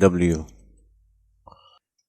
W،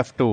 F2،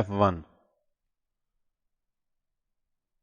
F1،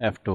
F2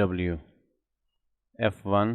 W، F1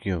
Q۔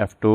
F2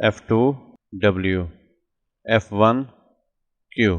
F2 W، F1 Q،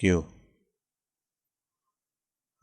Q،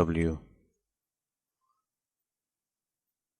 W،